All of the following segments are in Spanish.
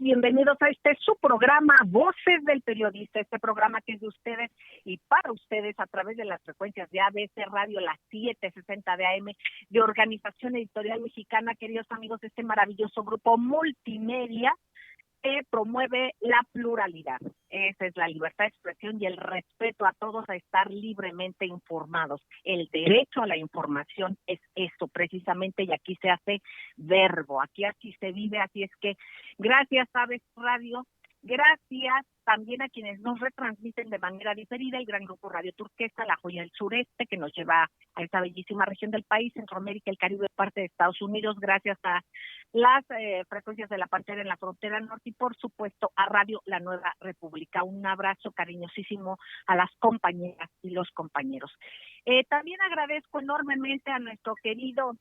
Bienvenidos a su programa Voces del Periodista, este programa que es de ustedes y para ustedes a través de las frecuencias de ABC Radio, las 760 de AM, de Organización Editorial Mexicana, queridos amigos, este maravilloso grupo multimedia que promueve la pluralidad. Esa es la libertad de expresión y el respeto a todos a estar libremente informados. El derecho a la información es eso precisamente, y aquí se hace verbo, aquí se vive. Así es que gracias a ABC Radio, gracias también a quienes nos retransmiten de manera diferida, el gran grupo Radio Turquesa, La Joya del Sureste, que nos lleva a esta bellísima región del país, Centroamérica, el Caribe, parte de Estados Unidos, gracias a las frecuencias de la Pantera en la frontera norte y por supuesto a Radio La Nueva República. Un abrazo cariñosísimo a las compañeras y los compañeros. También agradezco enormemente a nuestro querido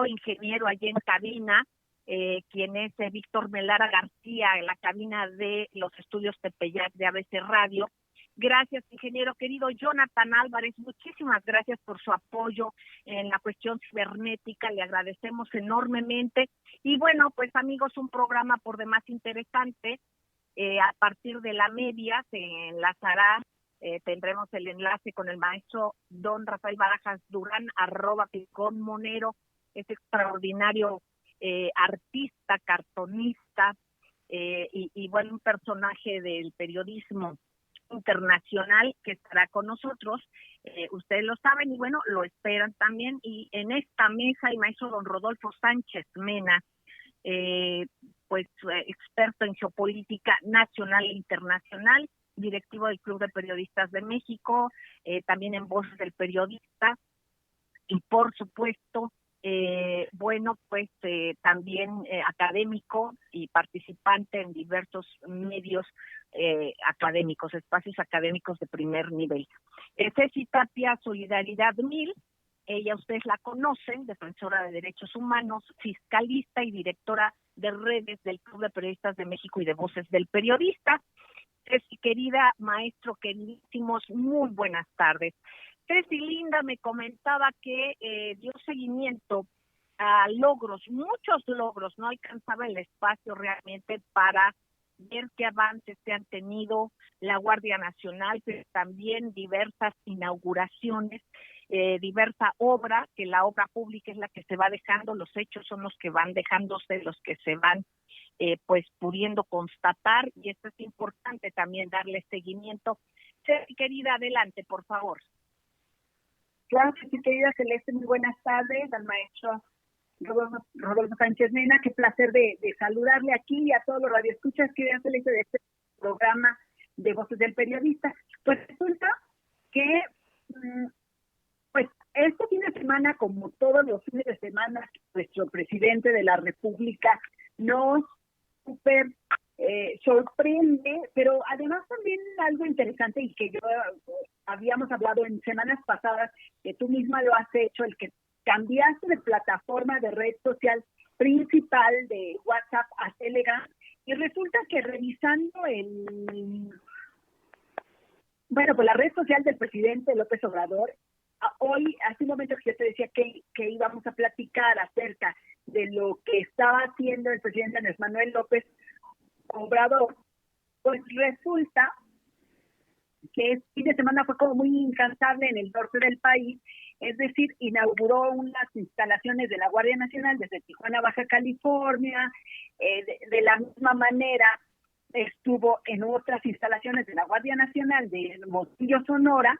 ingeniero allí en cabina, quien es Víctor Melara García, en la cabina de los estudios Tepeyac de ABC Radio. Gracias, ingeniero querido. Jonathan Álvarez, muchísimas gracias por su apoyo en la cuestión cibernética, le agradecemos enormemente. Y bueno, pues amigos, un programa por demás interesante. A partir de la media se enlazará, tendremos el enlace con el maestro don Rafael Barajas Durán, @Picón Monero, es extraordinario artista, cartonista, y bueno, un personaje del periodismo internacional que estará con nosotros. Ustedes lo saben y bueno, lo esperan también. Y en esta mesa el maestro don Rodolfo Sánchez Mena, experto en geopolítica nacional e internacional, directivo del Club de Periodistas de México, también en Voces del Periodista, y por supuesto también académico y participante en diversos medios académicos, espacios académicos de primer nivel. Ceci Tapia, Solidaridad 1000, ella ustedes la conocen, defensora de derechos humanos, fiscalista y directora de redes del Club de Periodistas de México y de Voces del Periodista. Ceci, querida, maestro, queridísimos, muy buenas tardes. Ceci Linda me comentaba que dio seguimiento a muchos logros, no alcanzaba el espacio realmente para ver qué avances se han tenido la Guardia Nacional, pero también diversas inauguraciones, diversa obra, que la obra pública es la que se va dejando, los hechos son los que van dejándose, los que se van pudiendo constatar, y esto es importante también darle seguimiento. Ceci, querida, adelante, por favor. Claro que sí, querida Celeste, muy buenas tardes al maestro Rodolfo Sánchez Mena, qué placer de saludarle aquí y a todos los radioescuchas, querida Celeste, de este programa de Voces del Periodista. Pues resulta que este fin de semana, como todos los fines de semana, nuestro presidente de la República nos sorprende, pero además también algo interesante y que yo habíamos hablado en semanas pasadas, que tú misma lo has hecho, el que cambiaste de plataforma de red social principal de WhatsApp a Telegram, y resulta que revisando la red social del presidente López Obrador, hoy, hace un momento que yo te decía que íbamos a platicar acerca de lo que estaba haciendo el presidente Andrés Manuel López Obrador, pues resulta que este fin de semana fue como muy incansable en el norte del país, es decir, inauguró unas instalaciones de la Guardia Nacional desde Tijuana, Baja California, de la misma manera estuvo en otras instalaciones de la Guardia Nacional de Hermosillo, Sonora,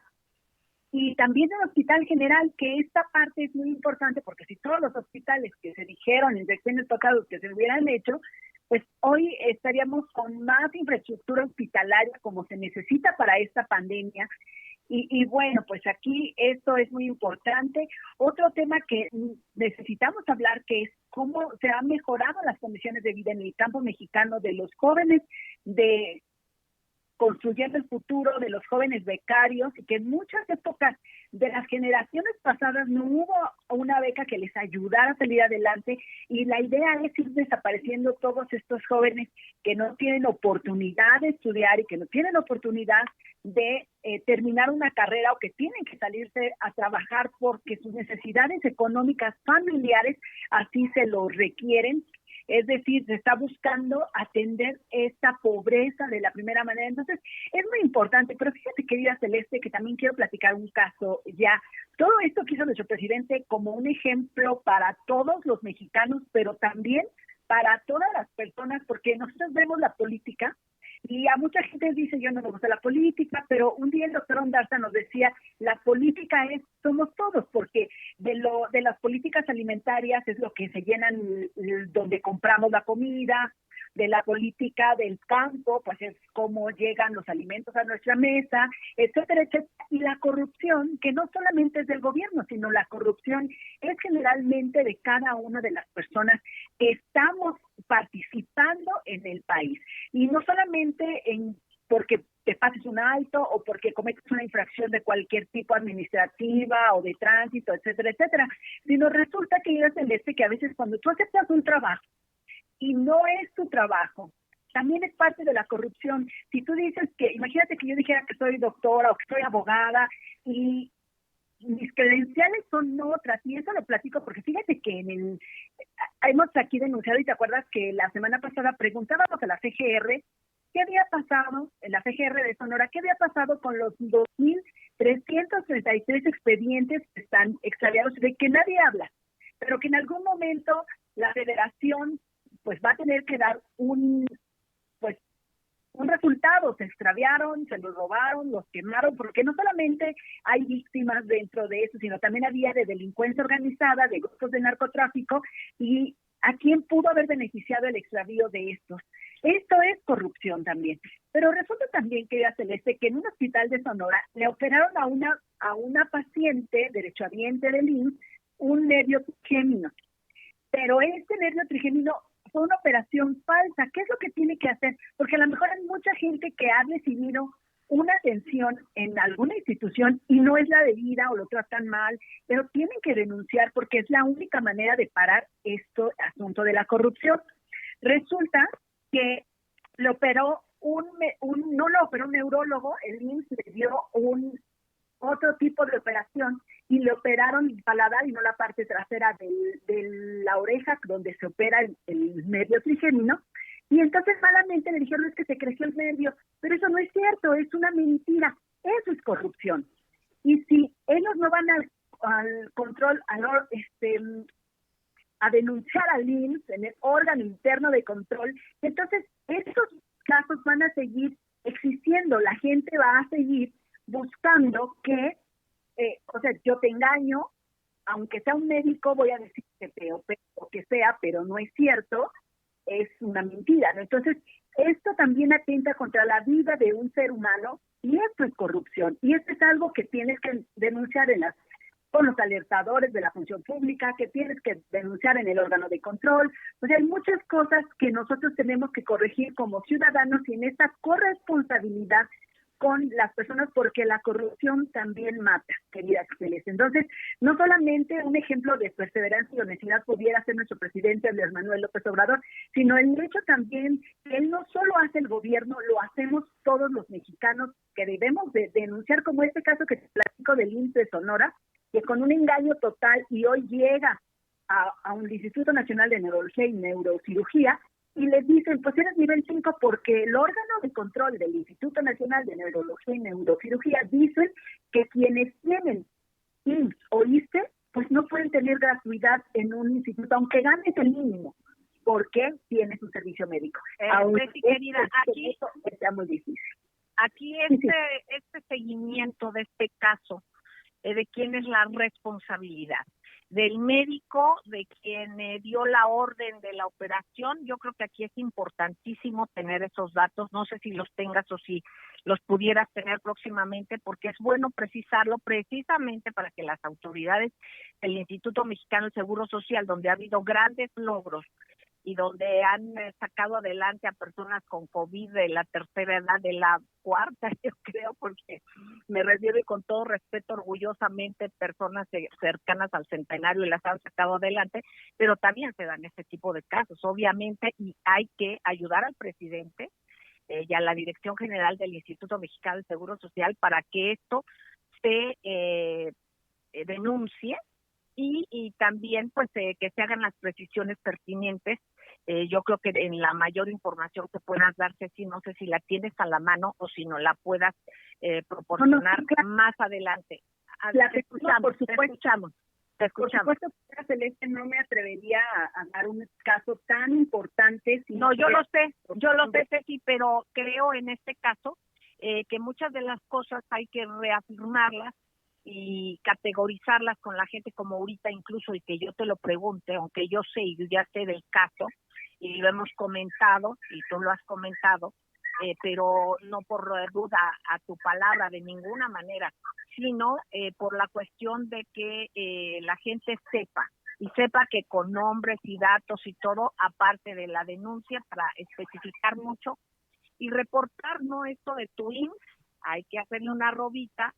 y también el Hospital General, que esta parte es muy importante porque si todos los hospitales que se dijeron en secciones pasadas que se hubieran hecho, pues hoy estaríamos con más infraestructura hospitalaria como se necesita para esta pandemia. Y bueno, pues aquí esto es muy importante. Otro tema que necesitamos hablar, que es cómo se han mejorado las condiciones de vida en el campo mexicano de los jóvenes, de construyendo el futuro de los jóvenes becarios, y que en muchas épocas de las generaciones pasadas no hubo una beca que les ayudara a salir adelante, y la idea es ir desapareciendo todos estos jóvenes que no tienen oportunidad de estudiar y que no tienen oportunidad de terminar una carrera, o que tienen que salirse a trabajar porque sus necesidades económicas familiares así se lo requieren. Es decir, se está buscando atender esta pobreza de la primera manera. Entonces, es muy importante. Pero fíjate, querida Celeste, que también quiero platicar un caso ya. Todo esto que hizo nuestro presidente como un ejemplo para todos los mexicanos, pero también para todas las personas, porque nosotros vemos la política y a mucha gente dice, yo no me gusta la política, pero un día el doctor Ondarza nos decía, la política somos todos, porque de las políticas alimentarias es lo que se llenan, donde compramos la comida, de la política del campo, pues es cómo llegan los alimentos a nuestra mesa, etcétera, etcétera. Y la corrupción, que no solamente es del gobierno, sino la corrupción es generalmente de cada una de las personas que estamos participando en el país. Y no solamente porque te pases un alto o porque cometes una infracción de cualquier tipo administrativa o de tránsito, etcétera, etcétera, sino resulta que que a veces cuando tú aceptas un trabajo y no es tu trabajo, también es parte de la corrupción. Si tú dices que, imagínate que yo dijera que soy doctora o que soy abogada y mis credenciales son otras, y eso lo platico porque fíjate que hemos aquí denunciado, y te acuerdas que la semana pasada preguntábamos a la FGR qué había pasado, en la FGR de Sonora, qué había pasado con los 2,333 expedientes que están extraviados, de que nadie habla, pero que en algún momento la federación pues va a tener que dar un resultado. Se extraviaron, se los robaron, los quemaron, porque no solamente hay víctimas dentro de eso, sino también había de delincuencia organizada, de grupos de narcotráfico, y a quién pudo haber beneficiado el extravío de estos. Esto es corrupción también. Pero resulta también, querida Celeste, que en un hospital de Sonora le operaron a una paciente derechohabiente del IMSS un nervio trigémino. Pero este nervio trigémino fue una operación falsa. ¿Qué es lo que tiene que hacer? Porque a lo mejor hay mucha gente que ha recibido una atención en alguna institución y no es la debida o lo tratan mal, pero tienen que denunciar porque es la única manera de parar asunto de la corrupción. Resulta que lo operó no lo operó un neurólogo, el IMSS le dio otro tipo de operación y le operaron el paladar y no la parte trasera de la oreja donde se opera el nervio trigémino, y entonces malamente le dijeron es que se creció el nervio, pero eso no es cierto, es una mentira, eso es corrupción. Y si ellos no van al control, a denunciar al IMSS en el órgano interno de control, entonces estos casos van a seguir existiendo, la gente va a seguir buscando que, yo te engaño, aunque sea un médico, voy a decir que te opero o que sea, pero no es cierto, es una mentira, ¿no? Entonces, esto también atenta contra la vida de un ser humano, y esto es corrupción, y esto es algo que tienes que denunciar con los alertadores de la función pública, que tienes que denunciar en el órgano de control. O sea, hay muchas cosas que nosotros tenemos que corregir como ciudadanos y en esta corresponsabilidad con las personas, porque la corrupción también mata, querida Celeste. Entonces, no solamente un ejemplo de perseverancia y honestidad pudiera ser nuestro presidente Andrés Manuel López Obrador, sino el hecho también que él no solo hace el gobierno, lo hacemos todos los mexicanos, que debemos de denunciar, como este caso que te platico del IMSS de Sonora, que con un engaño total y hoy llega a un Instituto Nacional de Neurología y Neurocirugía, y les dicen, pues eres nivel 5 porque el órgano de control del Instituto Nacional de Neurología y Neurocirugía dicen que quienes tienen IMSS o ISSSTE, pues no pueden tener gratuidad en un instituto, aunque ganes el mínimo, porque tienes un servicio médico. Sí, querida, aquí está muy difícil. Aquí este seguimiento de este caso, de quién es la responsabilidad, del médico, de quien dio la orden de la operación. Yo creo que aquí es importantísimo tener esos datos, no sé si los tengas o si los pudieras tener próximamente, porque es bueno precisarlo precisamente para que las autoridades del Instituto Mexicano del Seguro Social, donde ha habido grandes logros y donde han sacado adelante a personas con COVID de la tercera edad, de la cuarta, yo creo, porque me refiero, y con todo respeto, orgullosamente, personas cercanas al centenario y las han sacado adelante, pero también se dan este tipo de casos, obviamente, y hay que ayudar al presidente y a la Dirección General del Instituto Mexicano del Seguro Social para que esto se denuncie y también pues que se hagan las precisiones pertinentes. Yo creo que en la mayor información que puedas darse, si no sé si la tienes a la mano o si no la puedas proporcionar más adelante. Te escuchamos, por supuesto. Te escuchamos. Por supuesto, Celeste, no me atrevería a dar un caso tan importante. No, yo lo sé, Ceci, pero creo en este caso que muchas de las cosas hay que reafirmarlas y categorizarlas con la gente, como ahorita incluso el que yo te lo pregunte, aunque yo sé y yo ya sé del caso y lo hemos comentado y tú lo has comentado, pero no por duda a tu palabra de ninguna manera, sino por la cuestión de que la gente sepa que con nombres y datos y todo, aparte de la denuncia, para especificar mucho y reportar, ¿no? Esto de tu IMSS, hay que hacerle una robita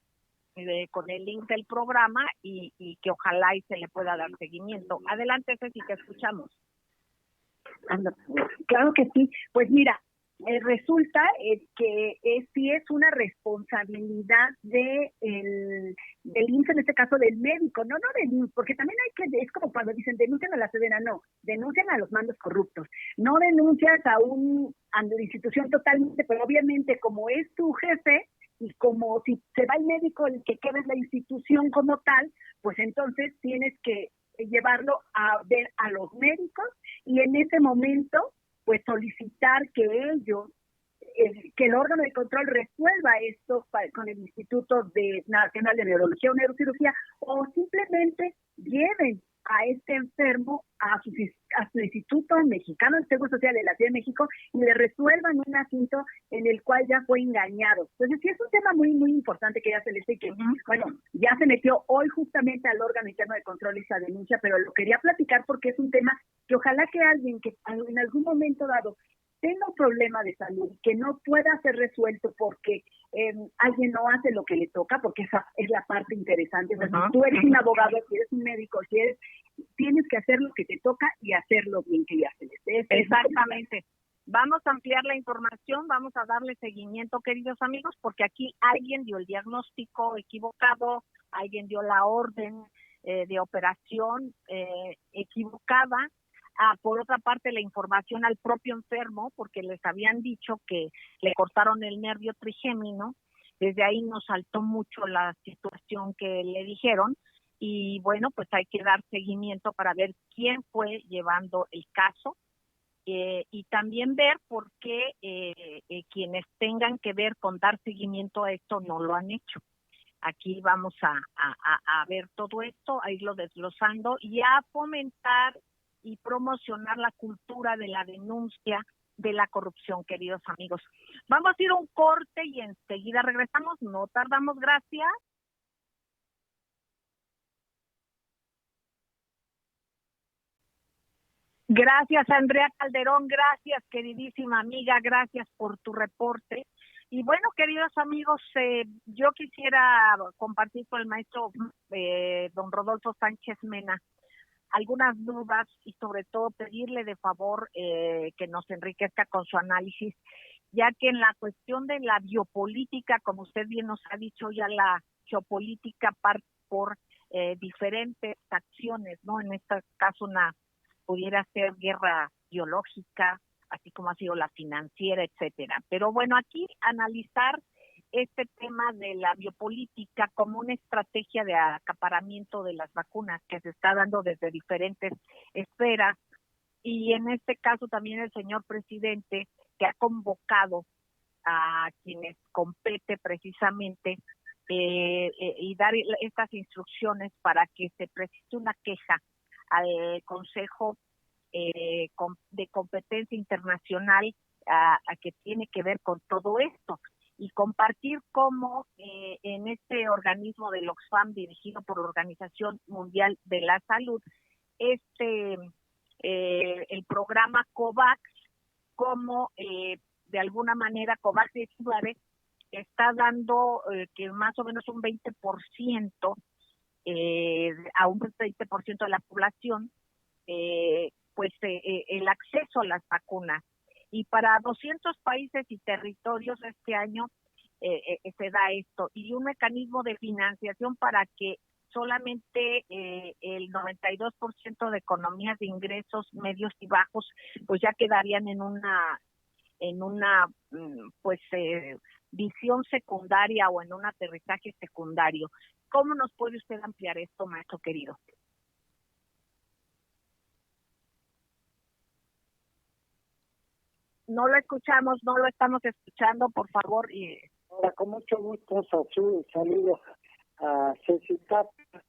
con el link del programa y que ojalá y se le pueda dar seguimiento. Adelante, Ceci, te escuchamos. Claro que sí. Pues mira, resulta que sí es una responsabilidad del IMSS, en este caso del médico, no del IMSS, porque también es como cuando dicen denuncian a la Sedena, no, denuncian a los mandos corruptos, no denuncias a una institución totalmente, pero obviamente como es tu jefe, y como si se va el médico, el que queda es la institución como tal, pues entonces tienes que llevarlo a ver a los médicos y en ese momento pues solicitar que ellos, que el órgano de control resuelva esto con el Instituto Nacional de Neurología o Neurocirugía, o simplemente lleven a este enfermo a su Instituto Mexicano del Seguro Social de la Ciudad de México y le resuelvan un asunto en el cual ya fue engañado. Entonces sí es un tema muy, muy importante que ya se le sé que, bueno, ya se metió hoy justamente al órgano interno de control esa denuncia, pero lo quería platicar porque es un tema que ojalá que alguien que en algún momento dado tenga un problema de salud que no pueda ser resuelto porque alguien no hace lo que le toca, porque esa es la parte interesante. O sea, si tú eres un abogado, si eres un médico, tienes que hacer lo que te toca y hacerlo bien, que ya se les dé. Exactamente. Vamos a ampliar la información, vamos a darle seguimiento, queridos amigos, porque aquí alguien dio el diagnóstico equivocado, alguien dio la orden de operación equivocada. Por otra parte, la información al propio enfermo, porque les habían dicho que le cortaron el nervio trigémino. Desde ahí nos saltó mucho la situación que le dijeron y bueno, pues hay que dar seguimiento para ver quién fue llevando el caso y también ver por qué quienes tengan que ver con dar seguimiento a esto no lo han hecho. Aquí vamos a ver todo esto, a irlo desglosando y a fomentar y promocionar la cultura de la denuncia de la corrupción, queridos amigos. Vamos a ir a un corte y enseguida regresamos, no tardamos, gracias. Gracias, Andrea Calderón, gracias, queridísima amiga, gracias por tu reporte. Y bueno, queridos amigos, yo quisiera compartir con el maestro don Rodolfo Sánchez Mena algunas dudas y sobre todo pedirle de favor que nos enriquezca con su análisis, ya que en la cuestión de la biopolítica, como usted bien nos ha dicho, ya la geopolítica parte por diferentes acciones, ¿no? En este caso pudiera ser guerra biológica, así como ha sido la financiera, etcétera. Pero bueno, aquí analizar este tema de la biopolítica como una estrategia de acaparamiento de las vacunas que se está dando desde diferentes esferas y en este caso también el señor presidente que ha convocado a quienes compete precisamente y dar estas instrucciones para que se presente una queja al Consejo de Competencia Internacional a que tiene que ver con todo esto y compartir cómo en este organismo del Oxfam dirigido por la Organización Mundial de la Salud, el programa COVAX, como de alguna manera COVAX-19 está dando que más o menos un 20%, a un 20% de la población, el acceso a las vacunas. Y para 200 países y territorios este año se da esto. Y un mecanismo de financiación para que solamente el 92% de economías de ingresos medios y bajos pues ya quedarían en una visión secundaria o en un aterrizaje secundario. ¿Cómo nos puede usted ampliar esto, maestro querido? No lo escuchamos, no lo estamos escuchando, por favor. Hola, con mucho gusto, saludos a Ceci Tapia,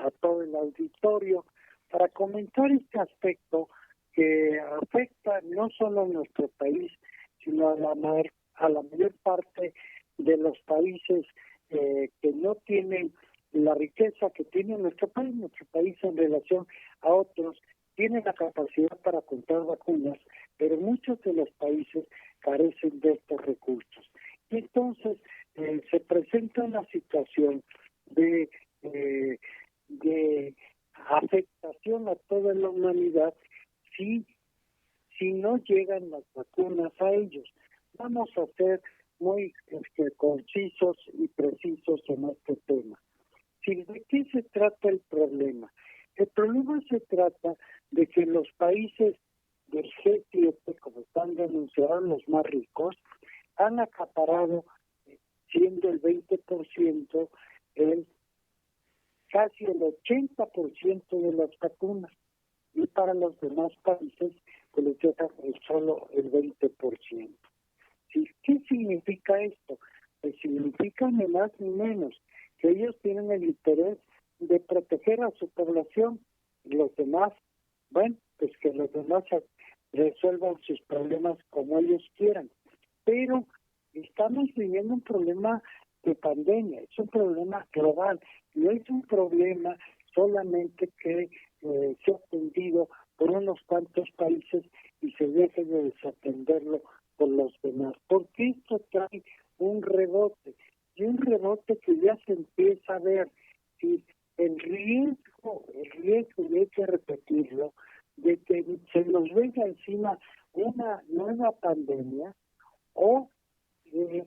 a todo el auditorio, para comentar este aspecto que afecta no solo a nuestro país, sino a la mayor parte de los países que no tienen la riqueza que tiene nuestro país. Nuestro país en relación a otros tiene la capacidad para comprar vacunas, pero muchos de los países carecen de estos recursos. Y entonces se presenta una situación de afectación a toda la humanidad si no llegan las vacunas a ellos. Vamos a ser muy concisos y precisos en este tema. ¿De qué se trata el problema? El problema se trata de que los países del G7, como están denunciados los más ricos, han acaparado, siendo el 20%, casi el 80% de las vacunas. Y para los demás países, pues les dejan solo el 20%. ¿Sí? ¿Qué significa esto? Pues significa ni más ni menos que ellos tienen el interés de proteger a su población. Y los demás, bueno, pues que los demás resuelvan sus problemas como ellos quieran. Pero estamos viviendo un problema de pandemia, es un problema global, no es un problema solamente que se ha atendido por unos cuantos países y se deje de desatenderlo por los demás, porque esto trae un rebote, y un rebote que ya se empieza a ver. Si el riesgo, y hay que repetirlo, de que se nos venga encima una nueva pandemia, o que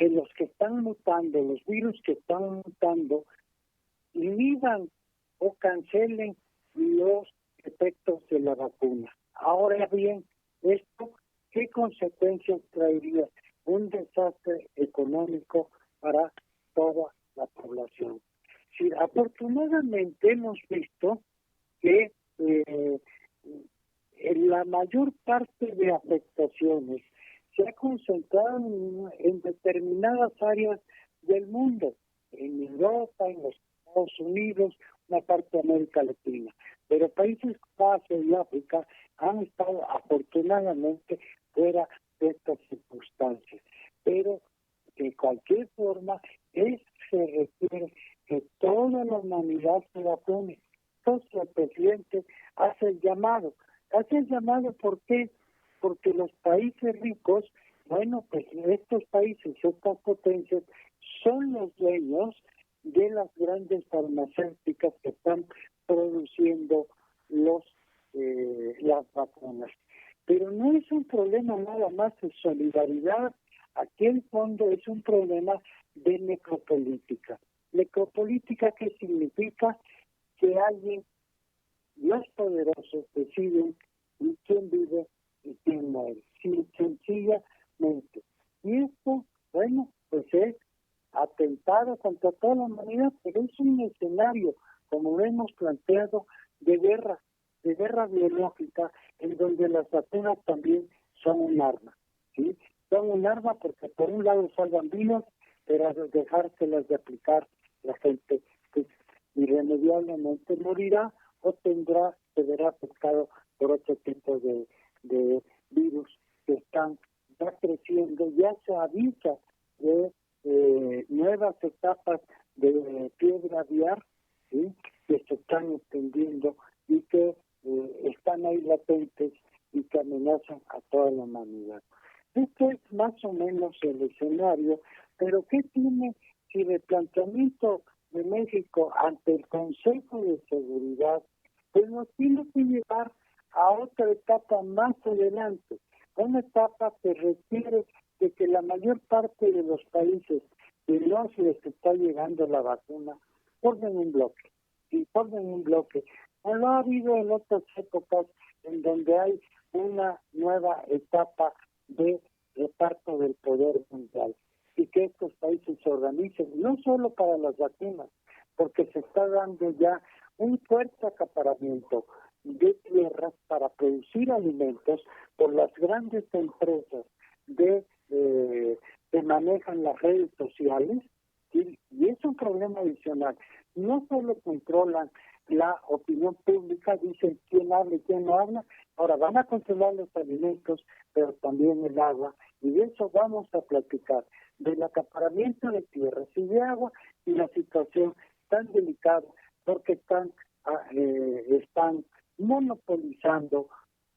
los que están mutando, los virus que están mutando, inhiban o cancelen los efectos de la vacuna. Ahora bien, ¿esto qué consecuencias traería? Un desastre económico para toda la población. Sí, afortunadamente hemos visto que en la mayor parte de afectaciones se ha concentrado en determinadas áreas del mundo, en Europa, en los Estados Unidos, una parte de América Latina. Pero países como Asia y África han estado afortunadamente fuera de estas circunstancias. Pero de cualquier forma, se requiere que toda la humanidad se vacune. Entonces el presidente hace el llamado. ¿Por qué? Porque los países ricos, bueno, pues estos países, estas potencias, son los dueños de las grandes farmacéuticas que están produciendo las vacunas. Pero no es un problema nada más de solidaridad. Aquí en fondo es un problema de necropolítica. Necropolítica, ¿qué significa? Que alguien, los poderosos, deciden quién vive y quién muere, sencillamente. Y esto, bueno, pues es atentado contra toda la humanidad, pero es un escenario, como hemos planteado, de guerra biológica, en donde las vacunas también son un arma, ¿sí? Son un arma porque por un lado salvan vidas, pero al dejárselas de aplicar, la gente pues irremediablemente morirá o se verá afectado por otro tipo de virus que están ya creciendo. Ya se avisa de nuevas etapas de fiebre aviar, ¿sí?, que se están extendiendo y que están ahí latentes y que amenazan a toda la humanidad. Esto es más o menos el escenario, pero ¿qué tiene si el planteamiento de México ante el Consejo de Seguridad pues nos tiene que llevar a otra etapa más adelante, una etapa que requiere de que la mayor parte de los países que no se les está llegando la vacuna formen un bloque, y formen un bloque, como lo ha habido en otras épocas en donde hay una nueva etapa de reparto del poder mundial, y que estos países se organicen, no solo para las vacunas, porque se está dando ya un fuerte acaparamiento de tierras para producir alimentos por las grandes empresas que manejan las redes sociales, ¿sí? Y es un problema adicional. No solo controlan la opinión pública, dicen quién habla y quién no habla, ahora van a controlar los alimentos, pero también el agua, y de eso vamos a platicar, del acaparamiento de tierras y de agua y la situación tan delicada, porque están monopolizando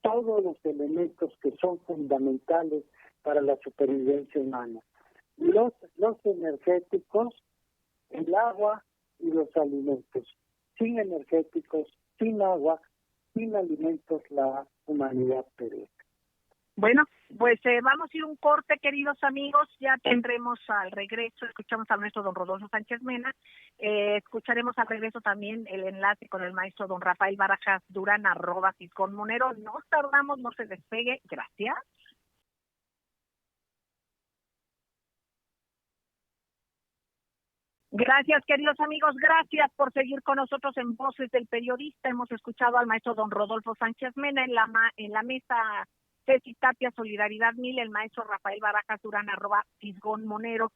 todos los elementos que son fundamentales para la supervivencia humana. Los energéticos, el agua y los alimentos. Sin energéticos, sin agua, sin alimentos, la humanidad perece. Bueno, pues vamos a ir un corte, queridos amigos, ya tendremos al regreso, escuchamos al maestro don Rodolfo Sánchez Mena, escucharemos al regreso también el enlace con el maestro don Rafael Barajas Durán, @Fisgón_Monero, no tardamos, no se despegue, gracias. Gracias, queridos amigos, gracias por seguir con nosotros en Voces del Periodista. Hemos escuchado al maestro don Rodolfo Sánchez Mena en la mesa Ceci Tapia, Solidaridad 1000, el maestro Rafael Barajas Durán, @Fisgón_Monero.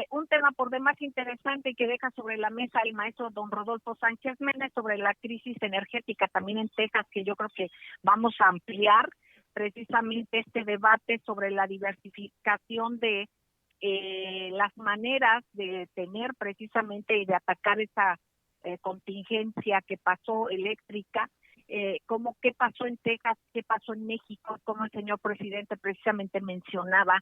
Un tema por demás interesante que deja sobre la mesa el maestro don Rodolfo Sánchez Mena sobre la crisis energética también en Texas, que yo creo que vamos a ampliar precisamente este debate sobre la diversificación de las maneras de tener precisamente y de atacar esa contingencia que pasó eléctrica, como qué pasó en Texas, qué pasó en México, como el señor presidente precisamente mencionaba,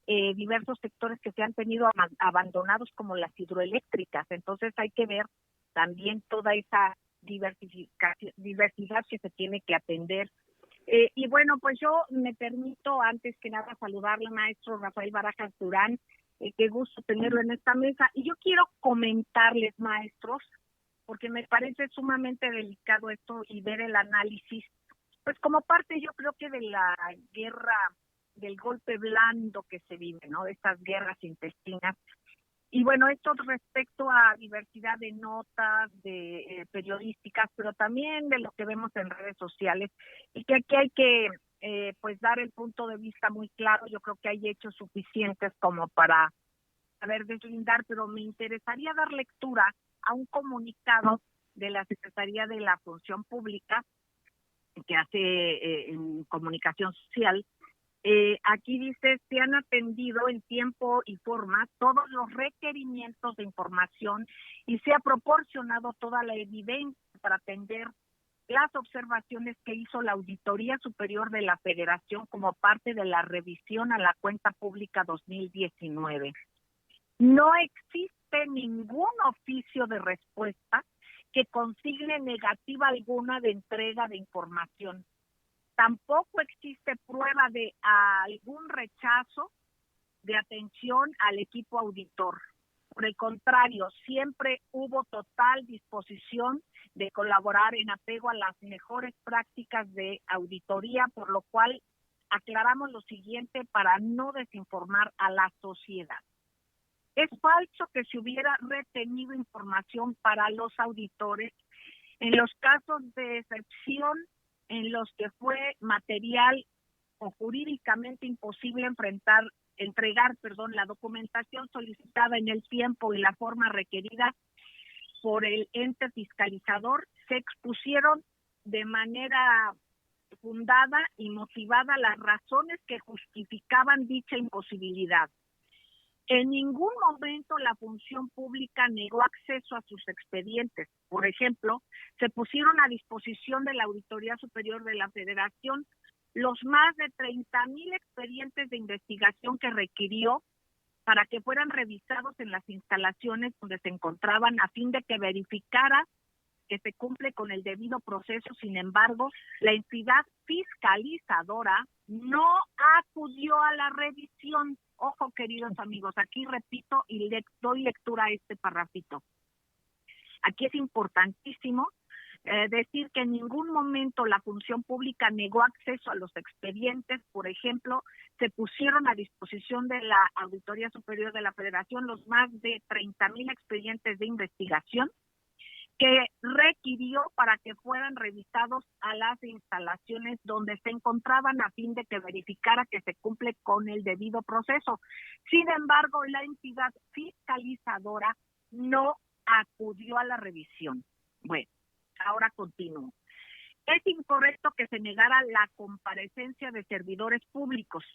diversos sectores que se han tenido abandonados como las hidroeléctricas. Entonces hay que ver también toda esa diversidad que se tiene que atender. Y bueno, pues yo me permito antes que nada saludarle al maestro Rafael Barajas Durán, qué gusto tenerlo en esta mesa. Y yo quiero comentarles, maestros, porque me parece sumamente delicado esto y ver el análisis, pues como parte yo creo que de la guerra, del golpe blando que se vive, ¿no? De estas guerras intestinas. Y bueno, esto respecto a diversidad de notas, de periodísticas, pero también de lo que vemos en redes sociales, y que aquí hay que pues dar el punto de vista muy claro. Yo creo que hay hechos suficientes como para saber deslindar, pero me interesaría dar lectura a un comunicado de la Secretaría de la Función Pública que hace en comunicación social. Aquí dice, se han atendido en tiempo y forma todos los requerimientos de información y se ha proporcionado toda la evidencia para atender las observaciones que hizo la Auditoría Superior de la Federación como parte de la revisión a la cuenta pública 2019. No existe ningún oficio de respuesta que consigne negativa alguna de entrega de información. Tampoco existe prueba de algún rechazo de atención al equipo auditor. Por el contrario, siempre hubo total disposición de colaborar en apego a las mejores prácticas de auditoría, por lo cual aclaramos lo siguiente para no desinformar a la sociedad. Es falso que se hubiera retenido información para los auditores en los casos de excepción en los que fue material o jurídicamente imposible entregar la documentación solicitada en el tiempo y la forma requerida por el ente fiscalizador. Se expusieron de manera fundada y motivada las razones que justificaban dicha imposibilidad. En ningún momento la función pública negó acceso a sus expedientes. Por ejemplo, se pusieron a disposición de la Auditoría Superior de la Federación los más de 30,000 expedientes de investigación que requirió para que fueran revisados en las instalaciones donde se encontraban a fin de que verificara que se cumple con el debido proceso. Sin embargo, la entidad fiscalizadora no acudió a la revisión. Ojo, queridos amigos, aquí repito y doy lectura a este parrafito. Aquí es importantísimo decir que en ningún momento la función pública negó acceso a los expedientes. Por ejemplo, se pusieron a disposición de la Auditoría Superior de la Federación los más de 30,000 expedientes de investigación que requirió para que fueran revisados a las instalaciones donde se encontraban a fin de que verificara que se cumple con el debido proceso. Sin embargo, la entidad fiscalizadora no acudió a la revisión. Bueno, ahora continúo. Es incorrecto que se negara la comparecencia de servidores públicos.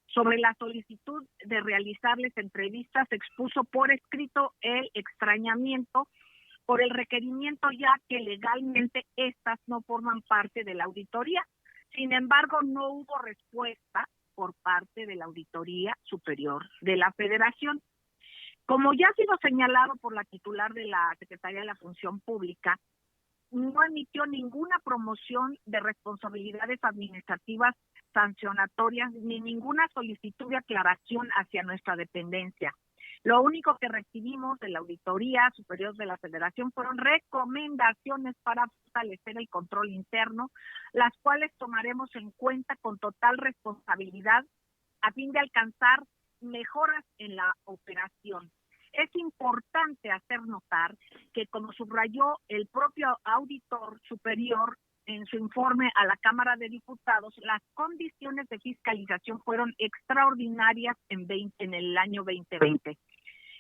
Sobre la solicitud de realizarles entrevistas, se expuso por escrito el extrañamiento por el requerimiento, ya que legalmente estas no forman parte de la auditoría. Sin embargo, no hubo respuesta por parte de la Auditoría Superior de la Federación. Como ya ha sido señalado por la titular de la Secretaría de la Función Pública, no emitió ninguna promoción de responsabilidades administrativas sancionatorias ni ninguna solicitud de aclaración hacia nuestra dependencia. Lo único que recibimos de la Auditoría Superior de la Federación fueron recomendaciones para fortalecer el control interno, las cuales tomaremos en cuenta con total responsabilidad a fin de alcanzar mejoras en la operación. Es importante hacer notar que, como subrayó el propio auditor superior en su informe a la Cámara de Diputados, las condiciones de fiscalización fueron extraordinarias en el año 2020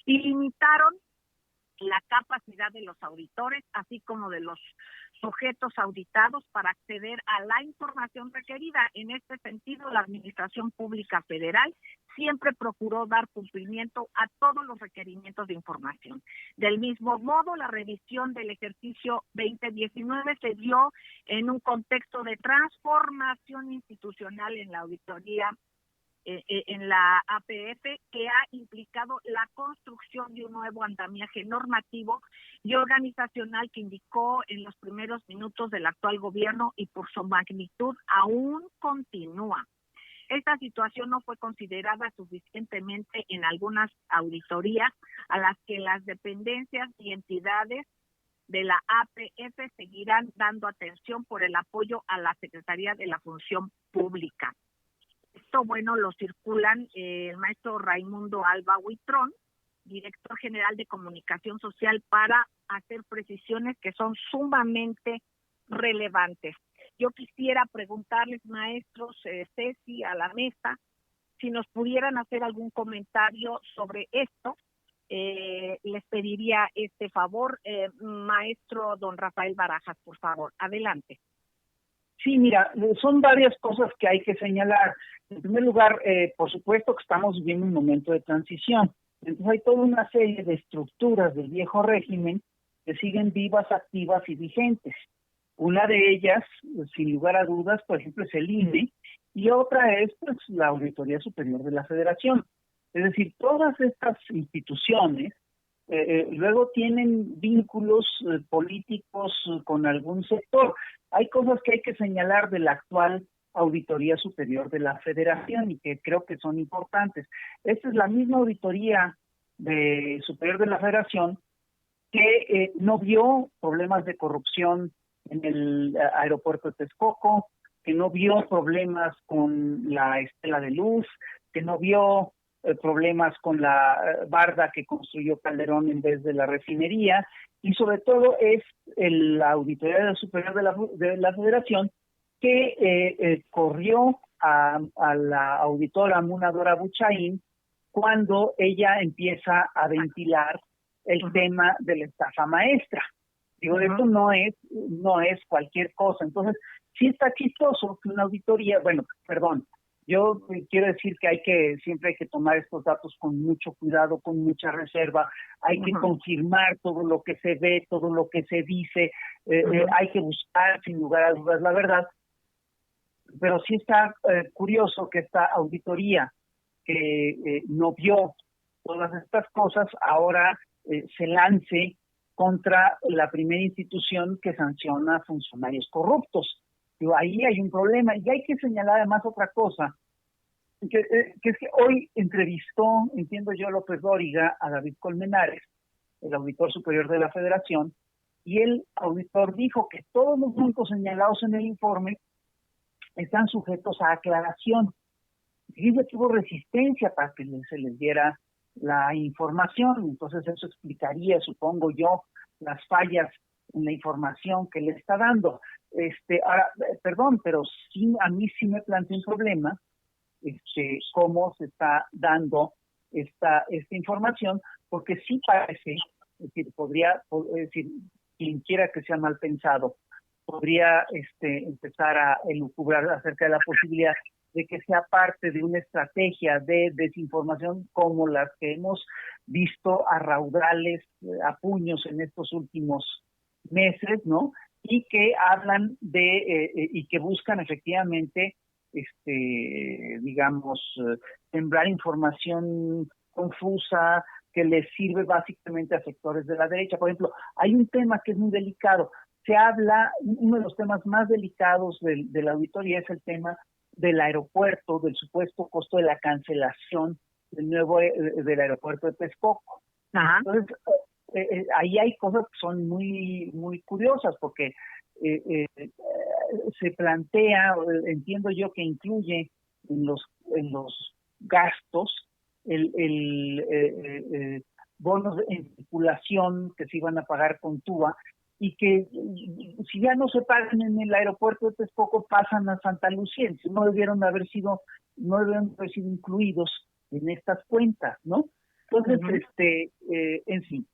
y limitaron la capacidad de los auditores, así como de los sujetos auditados, para acceder a la información requerida. En este sentido, la Administración Pública Federal siempre procuró dar cumplimiento a todos los requerimientos de información. Del mismo modo, la revisión del ejercicio 2019 se dio en un contexto de transformación institucional en la auditoría, en la APF, que ha implicado la construcción de un nuevo andamiaje normativo y organizacional que indicó en los primeros minutos del actual gobierno y por su magnitud aún continúa. Esta situación no fue considerada suficientemente en algunas auditorías a las que las dependencias y entidades de la APF seguirán dando atención por el apoyo a la Secretaría de la Función Pública. Esto, bueno, lo circulan el maestro Raimundo Alba Huitrón, director general de Comunicación Social, para hacer precisiones que son sumamente relevantes. Yo quisiera preguntarles, maestros, Ceci, a la mesa, si nos pudieran hacer algún comentario sobre esto. Les pediría este favor. Maestro don Rafael Barajas, por favor, adelante. Sí, mira, son varias cosas que hay que señalar. En primer lugar, por supuesto que estamos viviendo un momento de transición. Entonces hay toda una serie de estructuras del viejo régimen que siguen vivas, activas y vigentes. Una de ellas, sin lugar a dudas, por ejemplo, es el INE, y otra es pues la Auditoría Superior de la Federación. Es decir, todas estas instituciones luego tienen vínculos políticos con algún sector. Hay cosas que hay que señalar de la actual Auditoría Superior de la Federación y que creo que son importantes. Esta es la misma Auditoría Superior de la Federación que no vio problemas de corrupción en el aeropuerto de Texcoco, que no vio problemas con la estela de luz, que no vio problemas con la barda que construyó Calderón en vez de la refinería, y sobre todo es la Auditoría Superior de la Federación que corrió a la auditora Muna Dora Buchaín cuando ella empieza a ventilar el tema de la estafa maestra. Digo, esto no es cualquier cosa. Entonces, sí está chistoso que una auditoría, yo quiero decir que siempre hay que tomar estos datos con mucho cuidado, con mucha reserva, hay que confirmar todo lo que se ve, todo lo que se dice, hay que buscar sin lugar a dudas la verdad. pero sí está curioso que esta auditoría que no vio todas estas cosas ahora se lance contra la primera institución que sanciona a funcionarios corruptos. Digo, ahí hay un problema y hay que señalar además otra cosa, que es que hoy entrevistó, entiendo yo, López Dóriga a David Colmenares, el auditor superior de la Federación, y el auditor dijo que todos los puntos señalados en el informe están sujetos a aclaración. Dice que hubo resistencia para que se les diera la información, entonces eso explicaría, supongo yo, las fallas en la información que le está dando. Ahora, perdón, pero sí, a mí sí me plantea un problema cómo se está dando esta información, porque sí parece, es decir, es decir, quien quiera que sea mal pensado, podría empezar a elucubrar acerca de la posibilidad de que sea parte de una estrategia de desinformación como las que hemos visto a raudales, a puños en estos últimos meses, ¿no? Y que hablan y que buscan efectivamente, digamos, sembrar información confusa que les sirve básicamente a sectores de la derecha. Por ejemplo, hay un tema que es muy delicado. Se habla, uno de los temas más delicados de la auditoría es el tema del aeropuerto, del supuesto costo de la cancelación del aeropuerto de Texcoco. Ajá. Entonces, ahí hay cosas que son muy, muy curiosas, porque se plantea, entiendo yo que incluye en los gastos bonos en circulación que se iban a pagar con TUA, y que si ya no se pagan en el aeropuerto de Texcoco, pasan a Santa Lucía. No debieron haber sido incluidos en estas cuentas, ¿no? Entonces, en fin,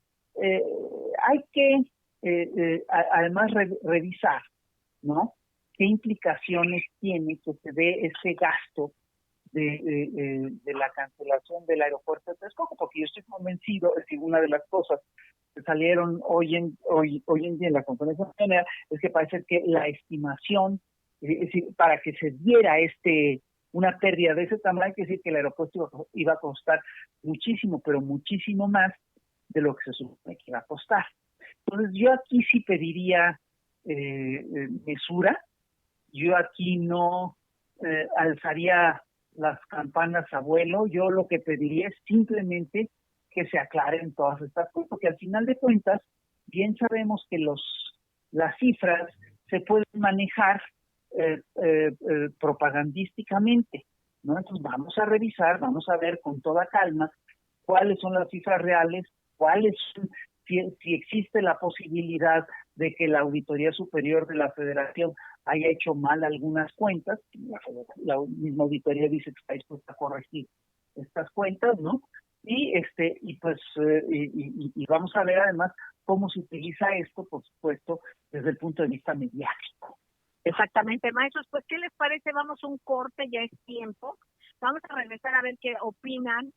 hay que además revisar, ¿no? ¿Qué implicaciones tiene que se dé ese gasto de la cancelación del aeropuerto de Texcoco? Porque yo estoy convencido, es decir, una de las cosas que salieron hoy en día en la conferencia de prensa es que parece que la estimación, es decir, para que se diera una pérdida de ese tamaño, hay que decir que el aeropuerto iba a costar muchísimo, pero muchísimo más de lo que se supone que iba a costar. Entonces yo aquí sí pediría mesura, yo aquí no alzaría las campanas a vuelo, yo lo que pediría es simplemente que se aclaren todas estas cosas, porque al final de cuentas bien sabemos que las cifras se pueden manejar propagandísticamente, ¿no? Entonces vamos a revisar, vamos a ver con toda calma cuáles son las cifras reales, si existe la posibilidad de que la Auditoría Superior de la Federación haya hecho mal algunas cuentas. La misma auditoría dice que está dispuesta a corregir estas cuentas, ¿no? Y vamos a ver además cómo se utiliza esto, por supuesto, desde el punto de vista mediático. Exactamente, maestros, pues ¿qué les parece? Vamos a un corte, ya es tiempo. Vamos a regresar a ver qué opinan,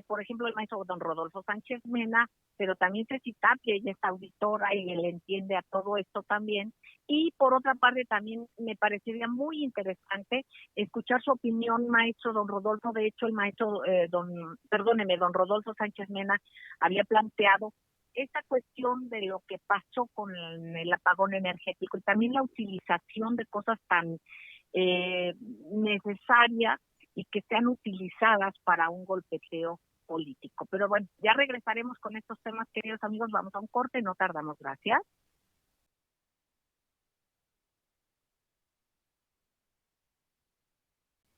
por ejemplo, el maestro don Rodolfo Sánchez Mena, pero también Ceci Tapia, ella es auditora y él entiende a todo esto también. Y por otra parte también me parecería muy interesante escuchar su opinión, maestro don Rodolfo. De hecho, el maestro, don Rodolfo Sánchez Mena había planteado esta cuestión de lo que pasó con el apagón energético y también la utilización de cosas tan necesarias y que sean utilizadas para un golpeteo político. Pero bueno, ya regresaremos con estos temas, queridos amigos. Vamos a un corte, no tardamos. Gracias.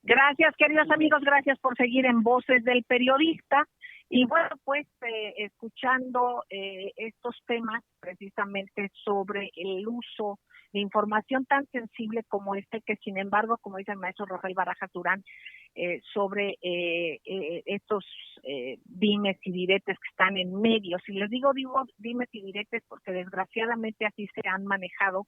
Gracias, queridos amigos, gracias por seguir en Voces del Periodista. Y bueno, pues escuchando estos temas precisamente sobre el uso de información tan sensible como que sin embargo, como dice el maestro Rafael Barajas Durán, sobre estos dimes y diretes que están en medios. Y les digo dimes y diretes porque desgraciadamente así se han manejado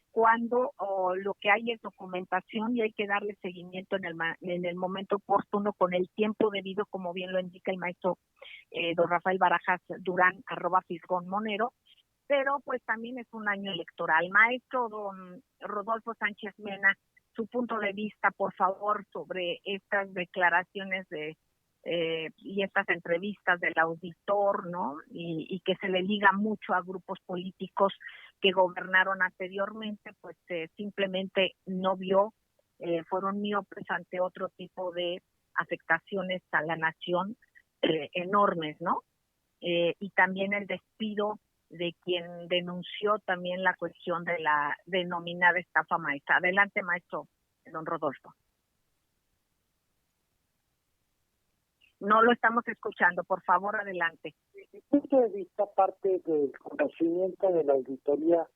cuando lo que hay es documentación y hay que darle seguimiento en el momento oportuno, con el tiempo debido, como bien lo indica el maestro don Rafael Barajas Durán, @Fisgón_Monero, pero pues también es un año electoral. Maestro don Rodolfo Sánchez Mena, su punto de vista, por favor, sobre estas declaraciones y estas entrevistas del auditor, ¿no? Y que se le liga mucho a grupos políticos que gobernaron anteriormente, pues simplemente no vio, fueron miopes ante otro tipo de afectaciones a la nación enormes, ¿no? Y también el despido de quien denunció también la cuestión de la denominada estafa maestra. Adelante, maestro don Rodolfo. No lo estamos escuchando, por favor, adelante. Desde mi punto de vista, parte del conocimiento de la auditoría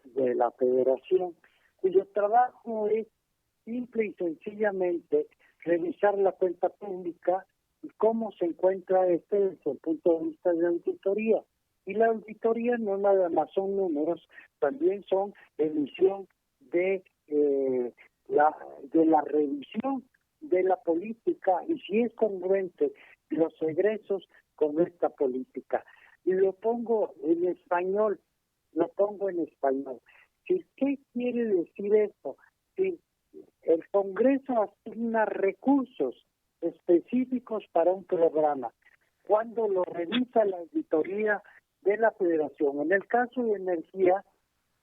de la Federación, cuyo trabajo es simple y sencillamente revisar la cuenta pública y cómo se encuentra desde el punto de vista de auditoría. Y la auditoría no nada más son números, también son emisión de la revisión de la política y si es congruente los egresos con esta política. Y lo pongo en español. ¿Qué quiere decir esto? Si el Congreso asigna recursos específicos para un programa, cuando lo revisa la auditoría de la Federación, en el caso de energía,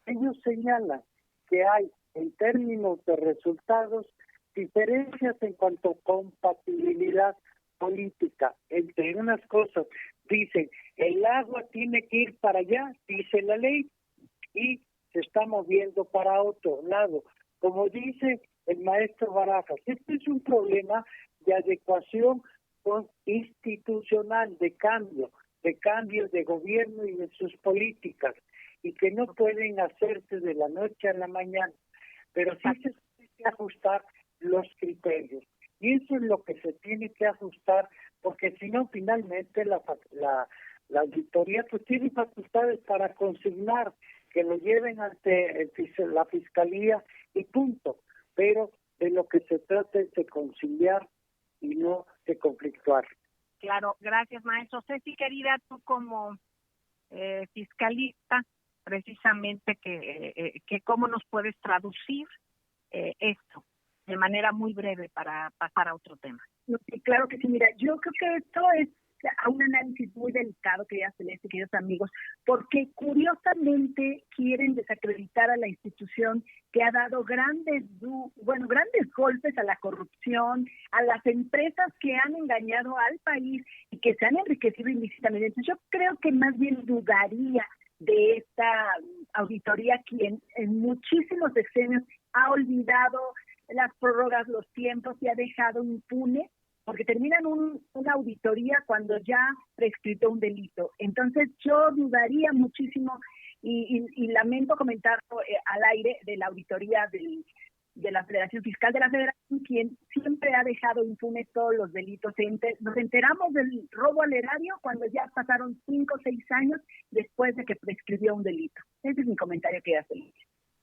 ellos señalan que hay, en términos de resultados, diferencias en cuanto a compatibilidad política. Entre unas cosas, dicen, el agua tiene que ir para allá, dice la ley, y se está moviendo para otro lado. Como dice el maestro Barajas, este es un problema de adecuación institucional, de cambio de gobierno y de sus políticas, y que no pueden hacerse de la noche a la mañana, pero sí se tiene que ajustar los criterios, y eso es lo que se tiene que ajustar, porque si no, finalmente la auditoría pues tiene facultades para consignar que lo lleven ante la Fiscalía y punto, pero de lo que se trata es de conciliar y no de conflictuar. Claro, gracias, maestro. Ceci, querida, tú como fiscalista, precisamente, que cómo nos puedes traducir esto de manera muy breve para pasar a otro tema. Sí, claro que sí. Mira, yo creo que esto es un análisis muy delicado, querida Celeste, queridos amigos, porque curiosamente quieren desacreditar a la institución que ha dado grandes golpes a la corrupción, a las empresas que han engañado al país y que se han enriquecido ilícitamente. Entonces, yo creo que más bien dudaría de esta auditoría quien en muchísimos sexenios ha olvidado las prórrogas, los tiempos y ha dejado impune, porque terminan una auditoría cuando ya prescrito un delito. Entonces yo dudaría muchísimo y lamento comentarlo al aire de la auditoría de la Federación Fiscal de la Federación, quien siempre ha dejado impunes todos los delitos. Nos enteramos del robo al erario cuando ya pasaron 5 o 6 años después de que prescribió un delito. Ese es mi comentario que hace.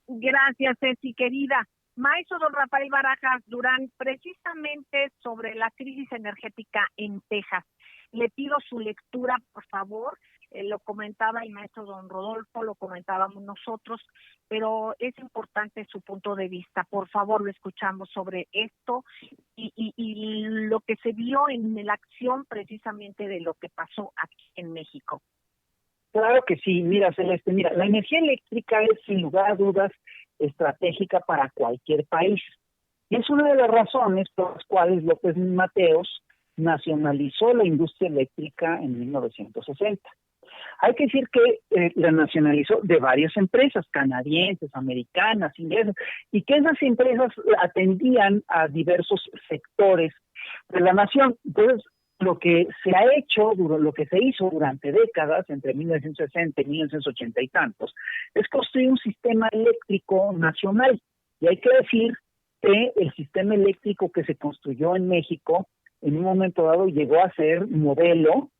Gracias, Ceci, querida. Maestro don Rafael Barajas Durán, precisamente sobre la crisis energética en Texas. Le pido su lectura, por favor. Lo comentaba el maestro don Rodolfo, lo comentábamos nosotros, pero es importante su punto de vista. Por favor, lo escuchamos sobre esto y lo que se vio en la acción precisamente de lo que pasó aquí en México. Claro que sí. Mira, Celeste, la energía eléctrica es sin lugar a dudas estratégica para cualquier país. Y es una de las razones por las cuales López Mateos nacionalizó la industria eléctrica en 1960. Hay que decir que la nacionalizó de varias empresas, canadienses, americanas, inglesas, y que esas empresas atendían a diversos sectores de la nación. Entonces, lo que se hizo durante décadas, entre 1960 y 1980 y tantos, es construir un sistema eléctrico nacional. Y hay que decir que el sistema eléctrico que se construyó en México, en un momento dado, llegó a ser modelo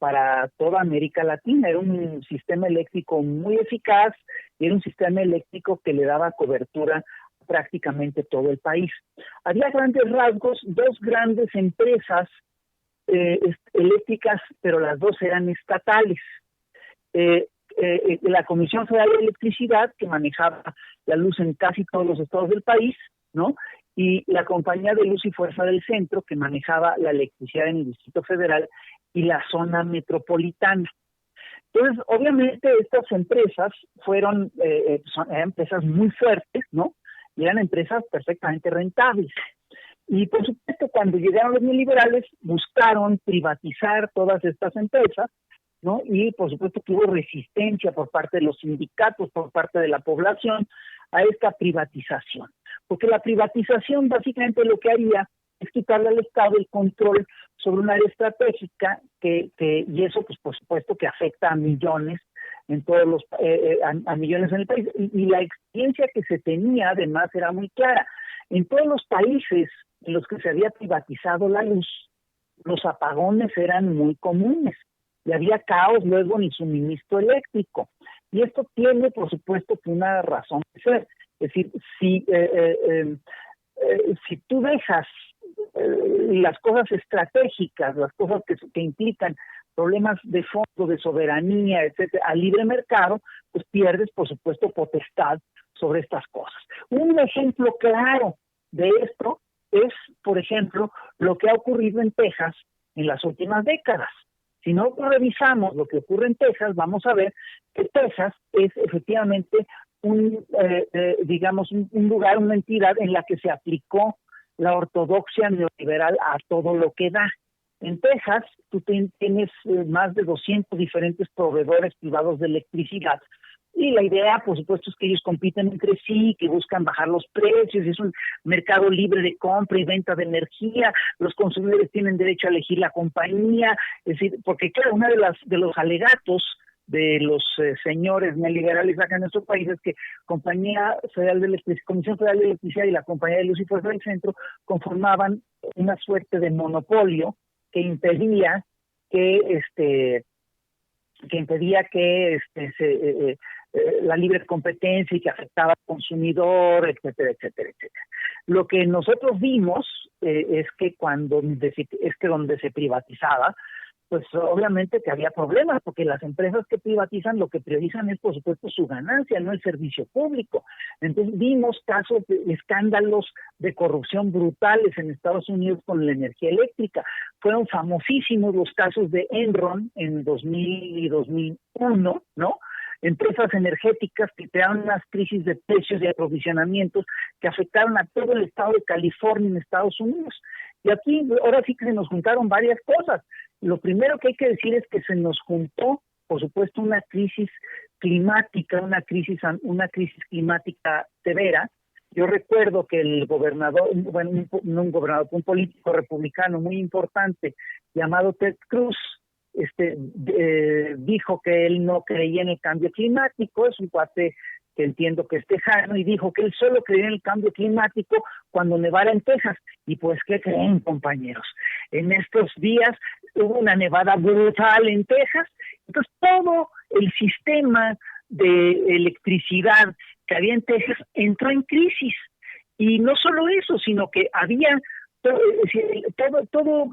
para toda América Latina. Era un sistema eléctrico muy eficaz, y era un sistema eléctrico que le daba cobertura a prácticamente todo el país. Había grandes rasgos, 2 grandes empresas eléctricas, pero las 2 eran estatales. La Comisión Federal de Electricidad, que manejaba la luz en casi todos los estados del país, ¿no? Y la Compañía de Luz y Fuerza del Centro, que manejaba la electricidad en el Distrito Federal y la zona metropolitana. Entonces, obviamente, estas empresas eran empresas muy fuertes, ¿no? Y eran empresas perfectamente rentables. Y, por supuesto, cuando llegaron los neoliberales, buscaron privatizar todas estas empresas, ¿no? Y, por supuesto, que hubo resistencia por parte de los sindicatos, por parte de la población, a esta privatización. Porque la privatización, básicamente, lo que haría es quitarle al Estado el control sobre un área estratégica y eso, pues, por supuesto, que afecta a millones en todos los a millones en el país. Y la experiencia que se tenía, además, era muy clara. En todos los países en los que se había privatizado la luz, los apagones eran muy comunes y había caos luego en el suministro eléctrico. Y esto tiene, por supuesto, que una razón de ser. Es decir, si tú dejas las cosas estratégicas, las cosas que implican problemas de fondo, de soberanía, etcétera, al libre mercado, pues pierdes, por supuesto, potestad sobre estas cosas. Un ejemplo claro de esto es, por ejemplo, lo que ha ocurrido en Texas en las últimas décadas. Si no revisamos lo que ocurre en Texas, vamos a ver que Texas es efectivamente un lugar, una entidad en la que se aplicó la ortodoxia neoliberal a todo lo que da. En Texas, tú tienes más de 200 diferentes proveedores privados de electricidad. Y la idea, por supuesto, es que ellos compiten entre sí, que buscan bajar los precios, es un mercado libre de compra y venta de energía, los consumidores tienen derecho a elegir la compañía, es decir, porque claro, uno de los alegatos de los señores neoliberales acá en nuestro país es que Comisión Federal de Electricidad y la Compañía de Luz y Fuerza del Centro conformaban una suerte de monopolio que impedía que la libre competencia y que afectaba al consumidor, etcétera, etcétera, etcétera. Lo que nosotros vimos es que donde se privatizaba, pues obviamente que había problemas, porque las empresas que privatizan lo que priorizan es, por supuesto, su ganancia, no el servicio público. Entonces vimos casos de escándalos de corrupción brutales en Estados Unidos con la energía eléctrica. Fueron famosísimos los casos de Enron en 2000 y 2001, ¿no? Empresas energéticas que crearon unas crisis de precios y aprovisionamientos que afectaron a todo el estado de California en Estados Unidos. Y aquí ahora sí que se nos juntaron varias cosas. Lo primero que hay que decir es que se nos juntó, por supuesto, una crisis climática, una crisis climática severa. Yo recuerdo que el gobernador, un político republicano muy importante llamado Ted Cruz, dijo que él no creía en el cambio climático. Es un cuate que entiendo que es tejano, y dijo que él solo creía en el cambio climático cuando nevara en Texas. Y pues, ¿qué creen, compañeros? En estos días hubo una nevada brutal en Texas. Entonces, todo el sistema de electricidad que había en Texas entró en crisis. Y no solo eso, sino que había todo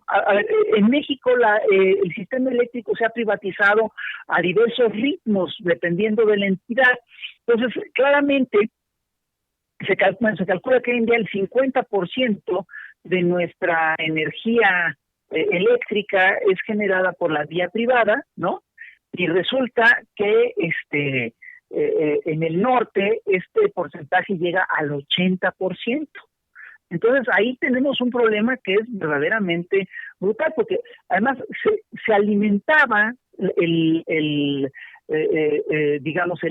en México el sistema eléctrico se ha privatizado a diversos ritmos dependiendo de la entidad. Entonces, claramente se calcula que hoy en día el 50% de nuestra energía eléctrica es generada por la vía privada, ¿no? Y resulta que en el norte este porcentaje llega al 80%. Entonces ahí tenemos un problema que es verdaderamente brutal, porque además se alimentaba el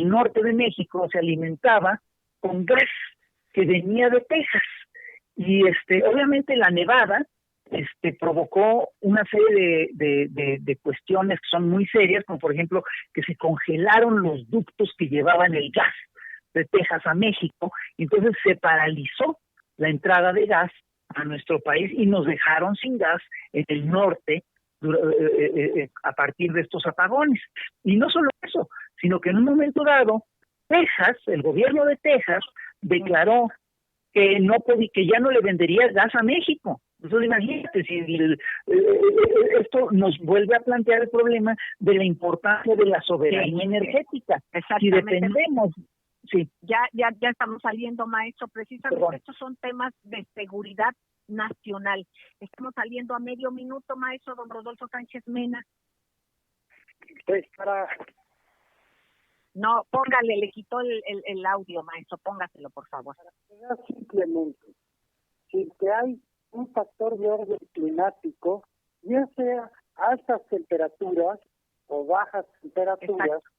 norte de México se alimentaba con gas que venía de Texas, y obviamente la nevada provocó una serie de cuestiones que son muy serias, como por ejemplo que se congelaron los ductos que llevaban el gas de Texas a México, y entonces se paralizó la entrada de gas a nuestro país y nos dejaron sin gas en el norte a partir de estos apagones. Y no solo eso, sino que en un momento dado, Texas, el gobierno de Texas, declaró que ya no le vendería gas a México. Entonces, imagínate, esto nos vuelve a plantear el problema de la importancia de la soberanía energética. Si Sí. Ya estamos saliendo, maestro, precisamente estos son temas de seguridad nacional. Estamos saliendo a medio minuto, maestro, don Rodolfo Sánchez Mena. Pues para... No, póngale, le quitó el audio, maestro, póngaselo, por favor. Simplemente, si que hay un factor de orden climático, ya sea altas temperaturas o bajas temperaturas, exacto,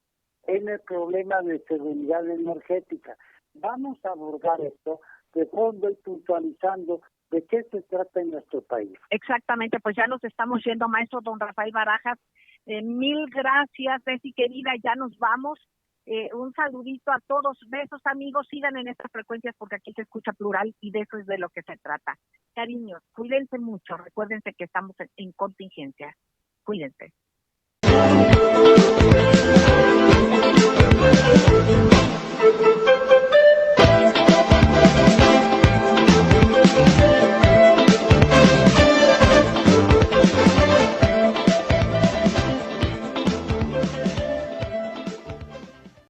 en el problema de seguridad energética. Vamos a abordar esto de fondo y puntualizando de qué se trata en nuestro país. Exactamente, pues ya nos estamos yendo, maestro don Rafael Barajas. Mil gracias, Ceci querida, ya nos vamos. Un saludito a todos, besos amigos, sigan en estas frecuencias porque aquí se escucha plural y de eso es de lo que se trata. Cariños, cuídense mucho, recuérdense que estamos en contingencia, cuídense.